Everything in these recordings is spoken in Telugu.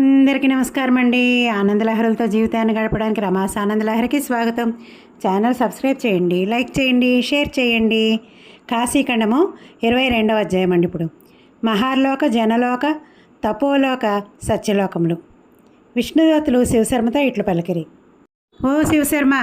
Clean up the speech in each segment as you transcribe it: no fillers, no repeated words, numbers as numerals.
అందరికీ నమస్కారం అండి. ఆనందలహరులతో జీవితాన్ని గడపడానికి రమాస్ ఆనందలహరికి స్వాగతం. ఛానల్ సబ్స్క్రైబ్ చేయండి, లైక్ చేయండి, షేర్ చేయండి. కాశీఖండము 22వ అధ్యాయం అండి. ఇప్పుడు మహార్లోక, జనలోక, తపోలోక, సత్యలోకములు. విష్ణుదూతలు శివశర్మతో ఇట్లు పలికిరి. ఓ శివశర్మ,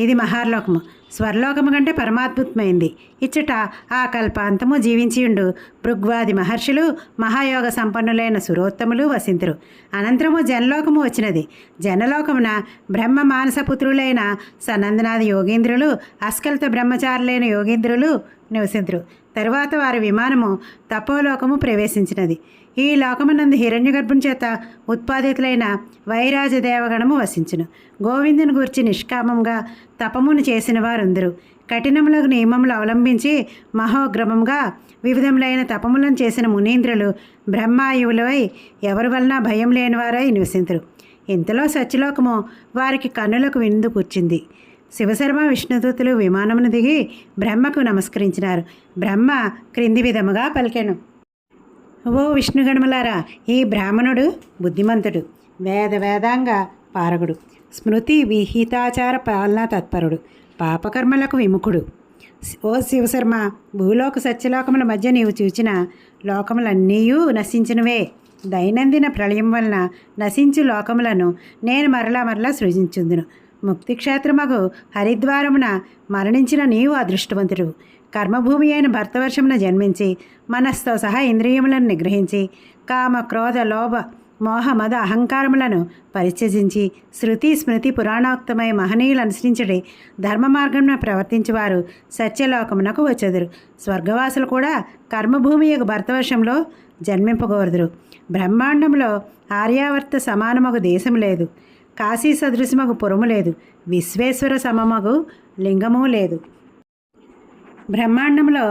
ఇది మహార్లోకము. స్వర్లోకము కంటే పరమాద్భుతమైంది. ఇచ్చట ఆ కల్పాంతము జీవించియుండు భృగ్వాది మహర్షులు, మహాయోగ సంపన్నులైన సురోత్తములు వసింతురు. అనంతరము జనలోకము వచ్చినది. జనలోకమున బ్రహ్మ మానసపుత్రులైన సనందనాది యోగీంద్రులు, అస్కలిత బ్రహ్మచారులైన యోగీంద్రులు నివసింతురు. తరువాత వారి విమానము తపోలోకము ప్రవేశించినది. ఈ లోకమునందు హిరణ్యగర్భం చేత ఉత్పాదితులైన వైరాజ దేవగణము వసించును. గోవిందుని గూర్చి నిష్కామంగా తపమును చేసిన వారందరూ కఠినములకు నియమములు అవలంబించి మహోగ్రమంగా వివిధములైన తపములను చేసిన మునీంద్రులు బ్రహ్మాయువులవై ఎవరి వలన భయం లేనివారై నివసింతురు. ఇంతలో సత్యలోకము వారికి కన్నులకు విందు కూర్చింది. శివశర్మ విష్ణుదూతులు విమానమును దిగి బ్రహ్మకు నమస్కరించినారు. బ్రహ్మ క్రింది విధముగా పలికెను. ఓ విష్ణుగణములారా, ఈ బ్రాహ్మణుడు బుద్ధిమంతుడు, వేదాంగ పారగుడు, స్మృతి విహితాచార పాలనా తత్పరుడు, పాపకర్మలకు విముఖుడు. ఓ శివశర్మ, భూలోక సత్యలోకముల మధ్య నీవు చూచిన లోకములన్నీ నశించినవే. దైనందిన ప్రళయం వలన నశించు లోకములను నేను మరలా సృజించుందును. ముక్తిక్షేత్రమగు హరిద్వారమున మరణించిన నీవు అదృష్టవంతుడు. కర్మభూమి అయిన భర్తవర్షమున జన్మించి మనస్తో సహా ఇంద్రియములను నిగ్రహించి కామ, క్రోధ, లోభ, మోహ, మద, అహంకారములను పరిత్యజించి శృతి స్మృతి పురాణోక్తమై మహనీయులు అనుసరించడి ధర్మ మార్గమున ప్రవర్తించేవారు సత్యలోకమునకు వచ్చెదరు. స్వర్గవాసులు కూడా కర్మభూమి యొక్క భర్తవర్షంలో జన్మింపగోరుదురు. బ్రహ్మాండంలో ఆర్యావర్త సమానమగు దేశము లేదు. కాశీ సదృశమగు పురము లేదు. విశ్వేశ్వర సమమగు లింగము లేదు. బ్రహ్మాండంలో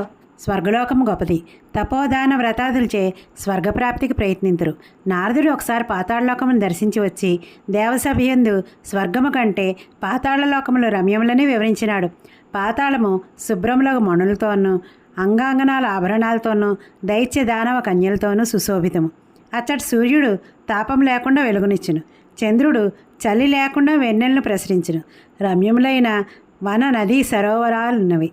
స్వర్గలోకము గొప్పది. తపోదాన వ్రతాదులచే స్వర్గప్రాప్తికి ప్రయత్నింతురు. నారదుడు ఒకసారి పాతాళలోకమును దర్శించి వచ్చి దేవసభయందు స్వర్గము కంటే పాతాళలోకములు రమ్యములని వివరించినాడు. పాతాళము శుభ్రములకు మణులతోనూ అంగాంగనాల ఆభరణాలతోనూ దైత్య దానవ కన్యలతోనూ సుశోభితము. అచ్చటి సూర్యుడు తాపం లేకుండా వెలుగునిచ్చును. చంద్రుడు చలి లేకుండా వెన్నెలను ప్రసరించును. రమ్యములైన వన నదీ సరోవరాలున్నవి.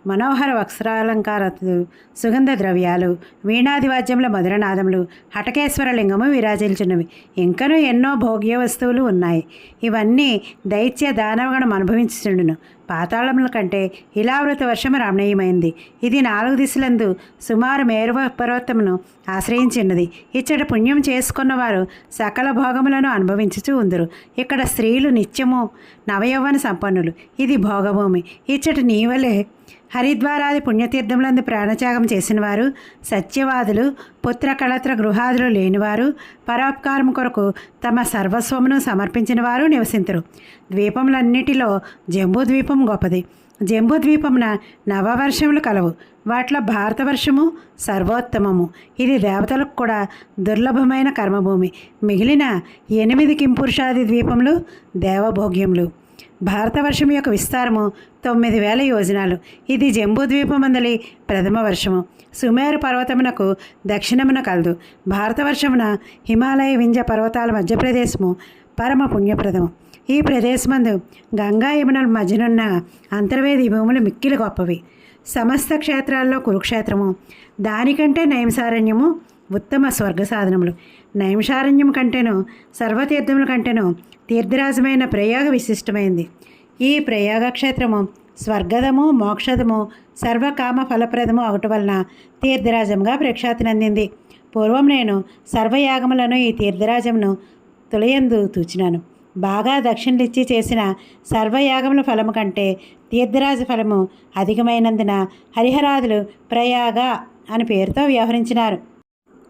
మనోహర వస్త్రాలంకారతులు, సుగంధ ద్రవ్యాలు, వీణాదివాద్యముల మధురనాదములు, హటకేశ్వర లింగము విరాజిల్చున్నవి. ఇంకనూ ఎన్నో భోగ్య వస్తువులు ఉన్నాయి. ఇవన్నీ దైత్య దానవగణం అనుభవించుచుండును. పాతాళముల కంటే ఇలావృత వర్షము రమణీయమైంది. ఇది 4 దిశలందు సుమారు మేరు పర్వతమును ఆశ్రయించిన్నది. ఇచ్చట పుణ్యం చేసుకున్న వారు సకల భోగములను అనుభవించుచూ ఉందరు. ఇక్కడ స్త్రీలు నిత్యము నవయౌవన సంపన్నులు. ఇది భోగభూమి. ఇచ్చట నీవలే హరిద్వారాది పుణ్యతీర్థములందు ప్రాణత్యాగం చేసిన వారు, సత్యవాదులు, పుత్ర కళత్ర గృహాదులు లేనివారు, పరోపకారం కొరకు తమ సర్వస్వమును సమర్పించిన వారు నివసింతురు. ద్వీపములన్నిటిలో జంబూద్వీపం గొప్పది. జంబూద్వీపమున నవవర్షములు కలవు. వాటిలో భారతవర్షము సర్వోత్తమము. ఇది దేవతలకు కూడా దుర్లభమైన కర్మభూమి. మిగిలిన 8 కింపురుషాది ద్వీపములు దేవభోగ్యములు. భారతవర్షం యొక్క విస్తారము 9,000 యోజనాలు. ఇది జంబూద్వీపమందలి ప్రథమ వర్షము. సుమేరు పర్వతమునకు దక్షిణమున కలదు. భారతవర్షమున హిమాలయ వింజ పర్వతాల మధ్యప్రదేశము పరమ పుణ్యప్రదము. ఈ ప్రదేశమందు గంగా యమునల మధ్యనున్న అంతర్వేది భూములు మిక్కిలి గొప్పవి. సమస్త క్షేత్రాల్లో కురుక్షేత్రము, దానికంటే నైమిసారణ్యము ఉత్తమ స్వర్గ సాధనములు. నైమిషారణ్యం కంటేనూ సర్వతీర్థముల కంటేనూ తీర్థరాజమైన ప్రయాగ విశిష్టమైంది. ఈ ప్రయాగ క్షేత్రము స్వర్గదము, మోక్షదము, సర్వకామ ఫలప్రదము అవటం వలన తీర్థరాజంగా ప్రఖ్యాతినందింది. పూర్వం నేను సర్వయాగములను ఈ తీర్థరాజమును తొలయందు తూచినాను. బాగా దక్షిణలిచ్చి చేసిన సర్వయాగముల ఫలము కంటే తీర్థరాజ ఫలము అధికమైనందున హరిహరాదులు ప్రయాగ అని పేరుతో వ్యవహరించినారు.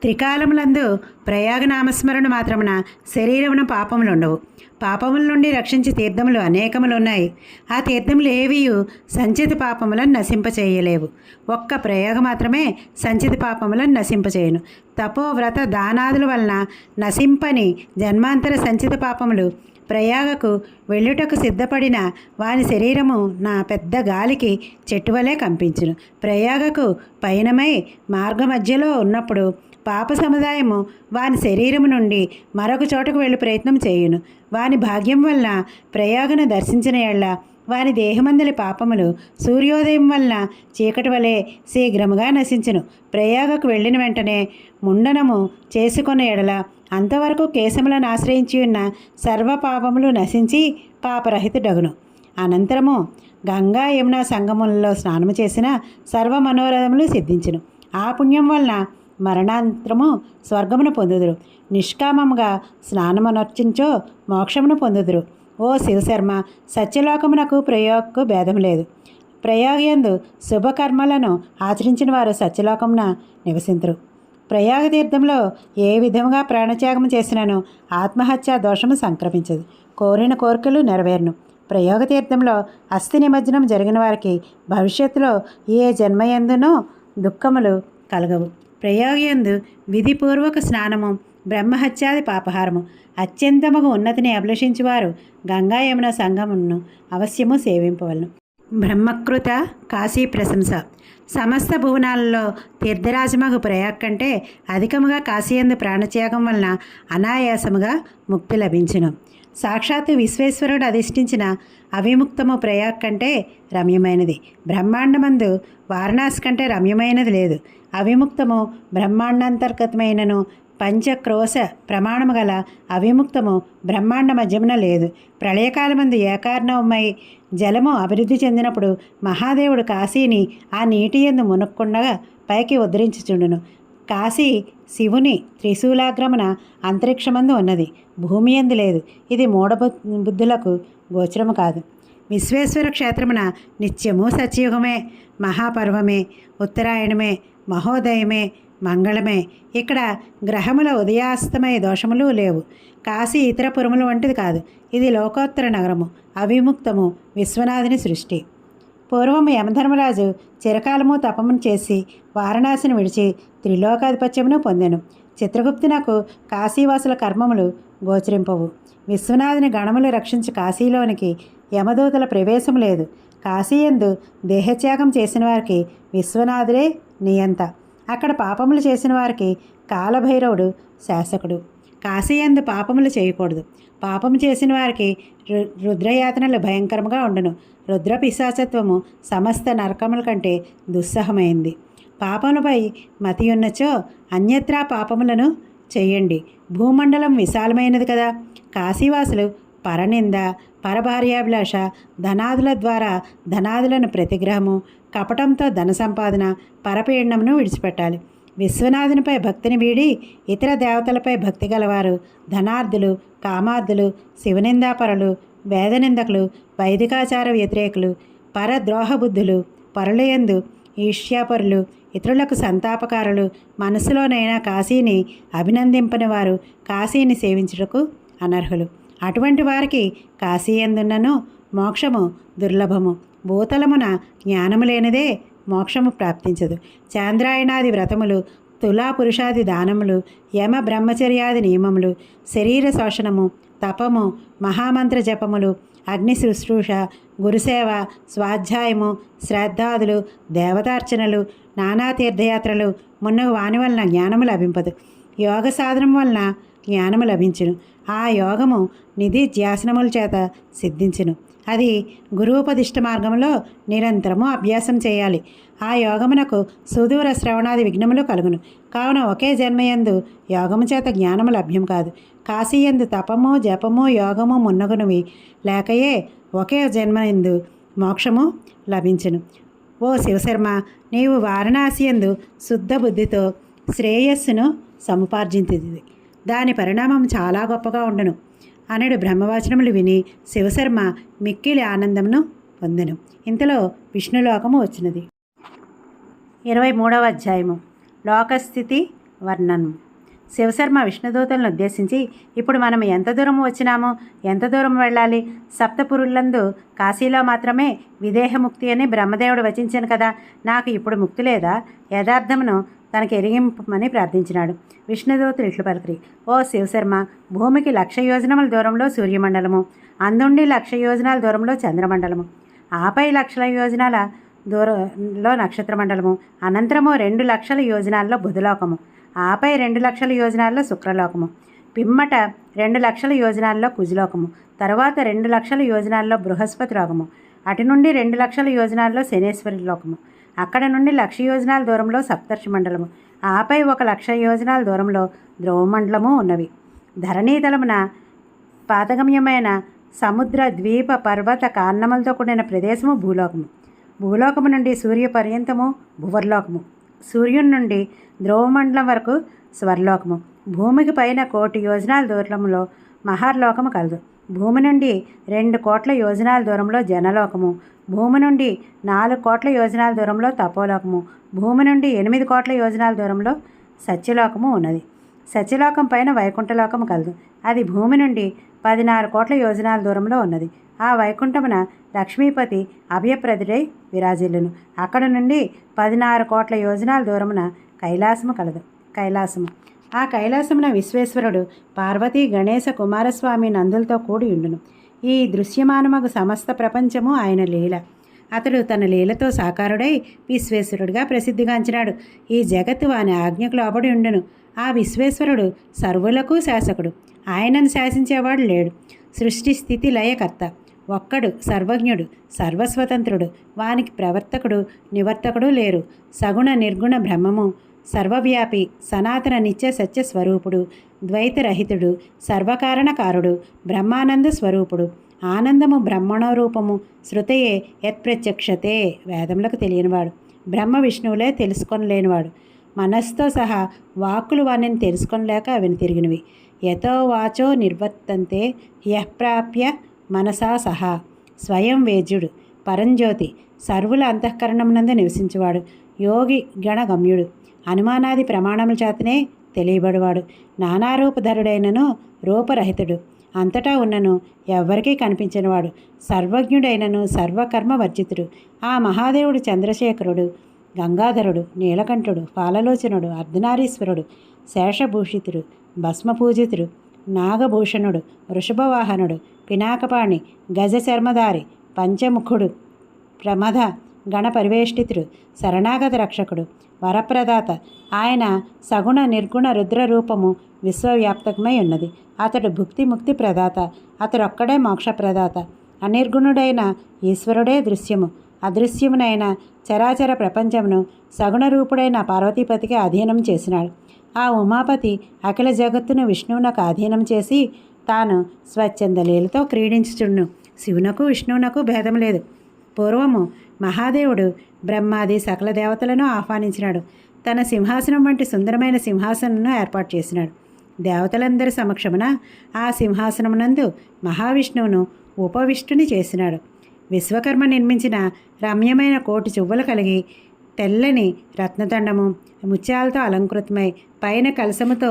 త్రికాలములందు ప్రయాగ నామస్మరణ మాత్రమున శరీరమున పాపములుండవు. పాపముల నుండి రక్షించే తీర్థములు అనేకములు ఉన్నాయి. ఆ తీర్థములు ఏవియు సంచిత పాపములను నశింపచేయలేవు. ఒక్క ప్రయాగ మాత్రమే సంచిత పాపములను నశింపచేయను. తపో, వ్రత, దానాదుల వలన నశింపని జన్మాంతర సంచిత పాపములు ప్రయాగకు వెళ్ళుటకు సిద్ధపడిన వాని శరీరము నా పెద్ద గాలికి చెట్టువలే కంపించును. ప్రయాగకు పయనమై మార్గ మధ్యలో ఉన్నప్పుడు పాప సముదాయము వాని శరీరము నుండి మరొక చోటకు వెళ్ళి ప్రయత్నం చేయును. వాని భాగ్యం వలన ప్రయాగను దర్శించిన ఎళ్ళ వాని దేహమందలి పాపములు సూర్యోదయం వలన చీకటి వలె శీఘ్రముగా నశించును. ప్రయాగకు వెళ్ళిన వెంటనే ముండనము చేసుకున్న ఎడల అంతవరకు కేశములను ఆశ్రయించి ఉన్న సర్వ పాపములు నశించి పాపరహితుడగును. అనంతరము గంగా యమున సంగములలో స్నానము చేసిన సర్వ మనోరథములు సిద్ధించును. ఆ పుణ్యం వలన మరణాంతరము స్వర్గమును పొందుదురు. నిష్కామముగా స్నానమునర్చించో మోక్షమును పొందుదురు. ఓ శివశర్మ, సత్యలోకమునకు ప్రయోగకు భేదం లేదు. ప్రయాగయందు శుభకర్మలను ఆచరించిన వారు సత్యలోకమున నివసింతురు. ప్రయాగ తీర్థంలో ఏ విధముగా ప్రాణత్యాగం చేసినను ఆత్మహత్యా దోషము సంక్రమించదు. కోరిన కోరికలు నెరవేరును. ప్రయోగ తీర్థంలో అస్థి నిమజ్జనం జరిగిన వారికి భవిష్యత్తులో ఏ జన్మయందునో దుఃఖములు కలగవు. ప్రయోగయందు విధిపూర్వక స్నానము బ్రహ్మహత్యాది పాపహారము. అత్యంతముగా ఉన్నతిని అభిలషించువారు గంగా యమున సంగమును అవశ్యము సేవింపవలను. బ్రహ్మకృత కాశీ ప్రశంస. సమస్త భువనాలలో తీర్థరాజమగు ప్రయాగ కంటే అధికముగా కాశీయందు ప్రాణత్యాగం వలన అనాయాసముగా ముక్తి లభించును. సాక్షాత్తు విశ్వేశ్వరుడు అధిష్ఠించిన అవిముక్తము ప్రయాగ కంటే రమ్యమైనది. బ్రహ్మాండమందు వారణాసి కంటే రమ్యమైనది లేదు. అవిముక్తము బ్రహ్మాండాంతర్గతమైనను పంచక్రోశ ప్రమాణము గల అవిముక్తము బ్రహ్మాండ మధ్యమున లేదు. ప్రళయకాలమందు ఏకార్ణవమై జలము అభివృద్ధి చెందినప్పుడు మహాదేవుడు కాశీని ఆ నీటి యందు మునుక్కుండగా పైకి ఉద్ధరించుచుండును. కాశీ శివుని త్రిశూలాగ్రమున అంతరిక్షమందు ఉన్నది, భూమి యందు లేదు. ఇది మూఢబుద్ధులకు గోచరము కాదు. విశ్వేశ్వర క్షేత్రమున నిత్యము సత్యయుగమే, మహాపర్వమే, ఉత్తరాయణమే, మహోదయమే, మంగళమే. ఇక్కడ గ్రహముల ఉదయాస్తమయ దోషములు లేవు. కాశీ ఇతర పురముల వంటిది కాదు. ఇది లోకోత్తర నగరము, అవిముక్తము, విశ్వనాథుని సృష్టి. పూర్వము యమధర్మరాజు చిరకాలము తపమును చేసి వారణాసిని విడిచి త్రిలోకాధిపత్యమును పొందెను. చిత్రగుప్తునకు కాశీవాసుల కర్మములు గోచరింపవు. విశ్వనాథుని గణములు రక్షించి కాశీలోనికి యమదూతల ప్రవేశం లేదు. కాశీయందు దేహత్యాగం చేసిన వారికి విశ్వనాథుడే నియంత. అక్కడ పాపములు చేసిన వారికి కాలభైరవుడు శాసకుడు. కాశీయందు పాపములు చేయకూడదు. పాపము చేసిన వారికి రుద్రయాతనలు భయంకరంగా ఉండును. రుద్ర పిశాచత్వము సమస్త నరకముల కంటే దుస్సహమైంది. పాపములపై మతి ఉన్నచో అన్యత్రా పాపములను చెయ్యండి. భూమండలం విశాలమైనది కదా. కాశీవాసులు పరనింద, పరభార్యాభిలాష, ధనాదుల ద్వారా ధనాదులను ప్రతిగ్రహము, కపటంతో ధన సంపాదన, పరపీడనమును విడిచిపెట్టాలి. విశ్వనాథునిపై భక్తిని వీడి ఇతర దేవతలపై భక్తి గలవారు ధనార్థులు, కామార్థులు, శివనిందాపరులు, వేదనిందకులు, వైదికాచార వ్యతిరేకులు, పరద్రోహబుద్ధులు, పరులయందు ఈర్ష్యాపరులు, ఇతరులకు సంతాపకారులు, మనసులోనైనా కాశీని అభినందింపని వారు కాశీని సేవించుటకు అనర్హులు. అటువంటి వారికి కాశీయందున్నను మోక్షము దుర్లభము. భూతలమున జ్ఞానము లేనిదే మోక్షము ప్రాప్తించదు. చాంద్రాయణాది వ్రతములు, తులా పురుషాది దానములు, యమ బ్రహ్మచర్యాది నియమములు, శరీర శోషణము, తపము, మహామంత్ర జపములు, అగ్ని శుశ్రూష, గురుసేవ, స్వాధ్యాయము, శ్రద్ధాదులు, దేవతార్చనలు, నానా తీర్థయాత్రలు మున్నగు వాని వలన జ్ఞానము లభింపదు. యోగ సాధనం వలన జ్ఞానము లభించును. ఆ యోగము నిధి ధ్యాసనముల చేత సిద్ధించును. అది గురూపదిష్ట మార్గంలో నిరంతరము అభ్యాసం చేయాలి. ఆ యోగమునకు సుదూర శ్రవణాది విఘ్నములు కలుగును. కావున ఒకే జన్మయందు యోగము చేత జ్ఞానము లభ్యం కాదు. కాశీయందు తపము, జపము, యోగము మున్నగునవి లేకయే ఒకే జన్మయందు మోక్షము లభించును. ఓ శివశర్మ, నీవు వారణాసియందు శుద్ధ బుద్ధితో శ్రేయస్సును సముపార్జించింది. దాని పరిణామం చాలా గొప్పగా ఉండును అనడు బ్రహ్మవచనములు విని శివశర్మ మిక్కిలి ఆనందమును పొందెను. ఇంతలో విష్ణులోకము వచ్చినది. 23వ అధ్యాయము లోకస్థితి వర్ణనం. శివశర్మ విష్ణుదూతలను ఉద్దేశించి, ఇప్పుడు మనం ఎంత దూరం వచ్చినామో, ఎంత దూరం వెళ్ళాలి? సప్తపురులందు కాశీలో మాత్రమే విదేహముక్తి అని బ్రహ్మదేవుడు వచించాను కదా, నాకు ఇప్పుడు ముక్తి లేదా? యథార్థమును తనకు ఎరిగింపమని ప్రార్థించినాడు. విష్ణుదూతులు ఇట్లు పలికిరి: ఓ శివశర్మ, భూమికి 1,00,000 యోజనముల దూరంలో సూర్యమండలము, అందుండి 1,00,000 యోజనాల దూరంలో చంద్రమండలము, ఆపై 1,00,000 యోజనాల దూరంలో నక్షత్రమండలము, అనంతరము 2,00,000 యోజనాల్లో బుధలోకము, ఆపై 2,00,000 యోజనాల్లో శుక్రలోకము, పిమ్మట 2,00,000 యోజనాల్లో కుజలోకము, తరువాత 2,00,000 యోజనాల్లో బృహస్పతి లోకము, అటు నుండి 2,00,000 యోజనాల్లో శనేశ్వరి లోకము, అక్కడ నుండి 1,00,000 యోజనాల దూరంలో సప్తర్షి మండలము, ఆపై 1,00,000 యోజనాల దూరంలో ధ్రువమండలము ఉన్నవి. ధరణీతలమున పాతగమ్యమైన సముద్ర ద్వీప పర్వత కాన్నములతో కూడిన ప్రదేశము భూలోకము. భూలోకము నుండి సూర్య పర్యంతము భువర్లోకము, సూర్యుని నుండి ధ్రువమండలం వరకు స్వర్లోకము. భూమికి పైన 1,000,000 యోజనాల దూరంలో మహర్లోకము కలదు. భూమి నుండి 2 కోట్ల యోజనాల దూరంలో జనలోకము, భూమి నుండి 4 కోట్ల యోజనాల దూరంలో తపోలోకము, భూమి నుండి 8 కోట్ల యోజనాల దూరంలో సత్యలోకము ఉన్నది. సత్యలోకం పైన వైకుంఠలోకము కలదు. అది భూమి నుండి 16 కోట్ల యోజనాల దూరంలో ఉన్నది. ఆ వైకుంఠమున లక్ష్మీపతి అభయప్రదుడై విరాజిల్లును. అక్కడ నుండి 16 కోట్ల యోజనాల దూరమున కైలాసము కలదు. కైలాసము, ఆ కైలాసమున విశ్వేశ్వరుడు పార్వతీ గణేశ కుమారస్వామి నందులతో కూడి ఉండును. ఈ దృశ్యమానమగు సమస్త ప్రపంచము ఆయన లీల. అతడు తన లీలతో సాకారుడై విశ్వేశ్వరుడిగా ప్రసిద్ధిగాంచినాడు. ఈ జగత్తు వాని ఆజ్ఞకు లోబడి ఉండును. ఆ విశ్వేశ్వరుడు సర్వులకు శాసకుడు. ఆయనను శాసించేవాడు లేడు. సృష్టి స్థితి లయకర్త ఒక్కడు, సర్వజ్ఞుడు, సర్వస్వతంత్రుడు. వానికి ప్రవర్తకుడు నివర్తకుడు లేరు. సగుణ నిర్గుణ బ్రహ్మము, సర్వవ్యాపి, సనాతన నిత్య సత్య స్వరూపుడు, ద్వైతరహితుడు, సర్వకారణకారుడు, బ్రహ్మానంద స్వరూపుడు. ఆనందము బ్రహ్మణరూపము, శృతయే యత్ప్రత్యక్షతే, వేదములకు తెలియనివాడు. బ్రహ్మ విష్ణువులే తెలుసుకొనలేనివాడు. మనస్సుతో సహా వాక్కులు వాణ్ణిని తెలుసుకొనలేక వెనుతిరిగినవి. యతో వాచో నిర్వర్తంతే హ్యప్రాప్య మనసా సహా. స్వయం వేద్యుడు, పరంజ్యోతి, సర్వుల అంతఃకరణమునందు నివసించేవాడు, యోగి గణగమ్యుడు, అనుమానాది ప్రమాణముల చేతనే తెలియబడివాడు, నానారూపధరుడైనను రూపరహితుడు, అంతటా ఉన్నను ఎవ్వరికీ కనిపించినవాడు, సర్వజ్ఞుడైనను సర్వకర్మ వర్జితుడు. ఆ మహాదేవుడు చంద్రశేఖరుడు, గంగాధరుడు, నీలకంఠుడు, పాలలోచనుడు, అర్ధనారీశ్వరుడు, శేషభూషితుడు, భస్మపూజితుడు, నాగభూషణుడు, వృషభవాహనుడు, పినాకపాణి, గజచర్మధారి, పంచముఖుడు, ప్రమద గణ పరివేష్టితుడు, శరణాగత రక్షకుడు, వరప్రదాత. ఆయన సగుణ నిర్గుణ రుద్ర రూపము విశ్వవ్యాప్తకమై ఉన్నది. అతడు భుక్తి ముక్తి ప్రదాత. అతడొక్కడే మోక్షప్రదాత. అనిర్గుణుడైన ఈశ్వరుడే దృశ్యము. అదృశ్యమునైన చరాచర ప్రపంచమును సగుణ రూపుడైన పార్వతీపతికి అధీనం చేసినాడు. ఆ ఉమాపతి అఖిల జగత్తును విష్ణువునకు అధీనం చేసి తాను స్వచ్ఛంద లీలతో క్రీడించుచుండు. శివునకు విష్ణువునకు భేదం లేదు. పూర్వము మహాదేవుడు బ్రహ్మాది సకల దేవతలను ఆహ్వానించినాడు. తన సింహాసనం వంటి సుందరమైన సింహాసనను ఏర్పాటు చేసినాడు. దేవతలందరి సమక్షమున ఆ సింహాసనమునందు మహావిష్ణువును ఉపవిష్టుని చేసినాడు. విశ్వకర్మ నిర్మించిన రమ్యమైన 1,000,000 చువ్వలు కలిగి తెల్లని రత్నదండము ముత్యాలతో అలంకృతమై పైన కలసముతో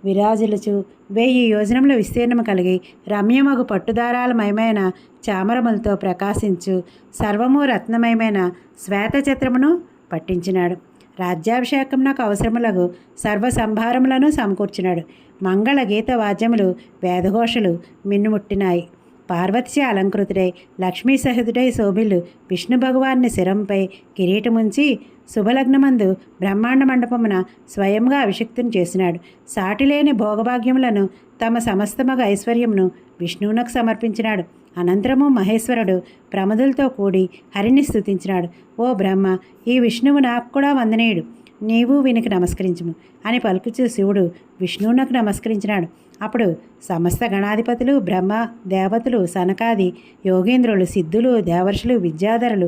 విరాజిలుచు 1000 యోజనముల విస్తీర్ణము కలిగి రమ్యమగు పట్టుదారాలమయమైన చామరములతో ప్రకాశించు సర్వము రత్నమయమైన శ్వేతచిత్రమును పట్టించినాడు. రాజ్యాభిషేకమునకు అవసరములకు సర్వసంభారములను సమకూర్చినాడు. మంగళ గీత వాద్యములు వేదఘోషలు మిన్నుముట్టినాయి. పార్వతిచే అలంకృతుడై లక్ష్మీ సహితుడై శోభిల్లు విష్ణు భగవాన్ని శిరంపై కిరీటముంచి శుభలగ్నమందు బ్రహ్మాండ మండపమున స్వయంగా అభిషిక్తుని చేసినాడు. సాటిలేని భోగభాగ్యములను తమ సమస్తమగ ఐశ్వర్యమును విష్ణువునకు సమర్పించినాడు. అనంతరము మహేశ్వరుడు ప్రమదులతో కూడి హరిని స్తుతించినాడు. ఓ బ్రహ్మ, ఈ విష్ణువు నాకు కూడా వందనేయుడు, నీవు వీనికి నమస్కరించుము అని పలుకుచూ శివుడు విష్ణువునకు నమస్కరించినాడు. అప్పుడు సమస్త గణాధిపతులు, బ్రహ్మ, దేవతలు, సనకాది యోగేంద్రులు, సిద్ధులు, దేవర్షులు, విద్యాధరులు,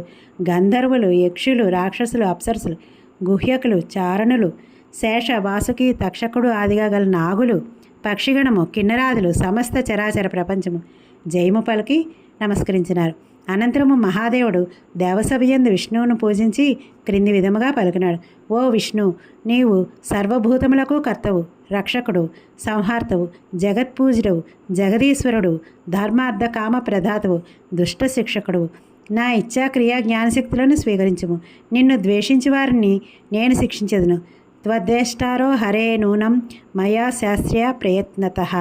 గంధర్వులు, యక్షులు, రాక్షసులు, అప్సరసులు, గుహ్యకులు, చారణులు, శేష, వాసుకి, తక్షకుడు ఆదిగా గల నాగులు, పక్షిగణము, కిన్నరాదులు, సమస్త చరాచర ప్రపంచము జయము పలికి నమస్కరించినారు. అనంతరము మహాదేవుడు దేవసభయందు విష్ణువును పూజించి క్రింది విధముగా పలికినాడు. ఓ విష్ణు, నీవు సర్వభూతములకు కర్తవు, రక్షకుడు, సంహార్తవు, జగత్పూజుడవు, జగదీశ్వరుడు, ధర్మార్థ కామ ప్రదాతవు, దుష్ట శిక్షకుడు. నా ఇచ్ఛా క్రియా జ్ఞానశక్తులను స్వీకరించుము. నిన్ను ద్వేషించి వారిని నేను శిక్షించదును. త్వద్వేష్టారో హరే నూనం మయా శాస్త్ర్య ప్రయత్నతః.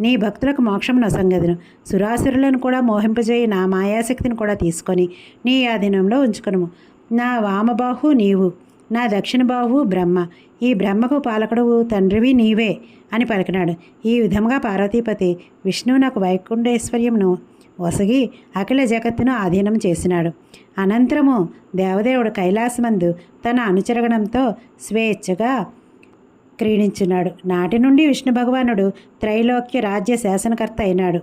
నీ భక్తులకు మోక్షం నొసంగదును. సురాసురులను కూడా మోహింపజేయి నా మాయాశక్తిని కూడా తీసుకొని నీ ఆధీనంలో ఉంచుకొనుము. నా వామబాహు నీవు, నా దక్షిణ బాహువు బ్రహ్మ. ఈ బ్రహ్మకు పాలకుడు తండ్రివి నీవే అని పలికినాడు. ఈ విధముగా పార్వతీపతి విష్ణువు నాకు వైకుంఠేశ్వర్యంను ఒసగి అఖిల జగత్తును ఆధీనం చేసినాడు. అనంతరము దేవదేవుడు కైలాసమందు తన అనుచరగణంతో స్వేచ్ఛగా క్రీడించున్నాడు. నాటి నుండి విష్ణు భగవానుడు త్రైలోక్య రాజ్య శాసనకర్త అయినాడు.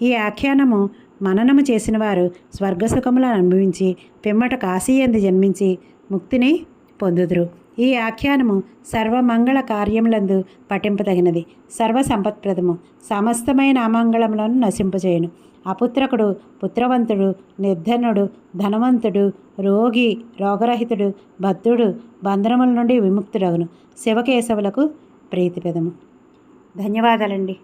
ఈ ఆఖ్యానము మననము చేసిన వారు స్వర్గసుఖములను అనుభవించి పిమ్మట కాశీయందు జన్మించి ముక్తిని పొందుదురు. ఈ ఆఖ్యానము సర్వమంగళ కార్యములందు పఠింపదగినది. సర్వసంపత్ప్రదము, సమస్తమైన అమంగళములను నశింపజేయును. అపుత్రకుడు పుత్రవంతుడు, నిర్ధనుడు ధనవంతుడు, రోగి రోగరహితుడు, బద్ధుడు బంధనముల నుండి విముక్తుడగును. శివకేశవులకు ప్రీతిపదము. ధన్యవాదాలండి.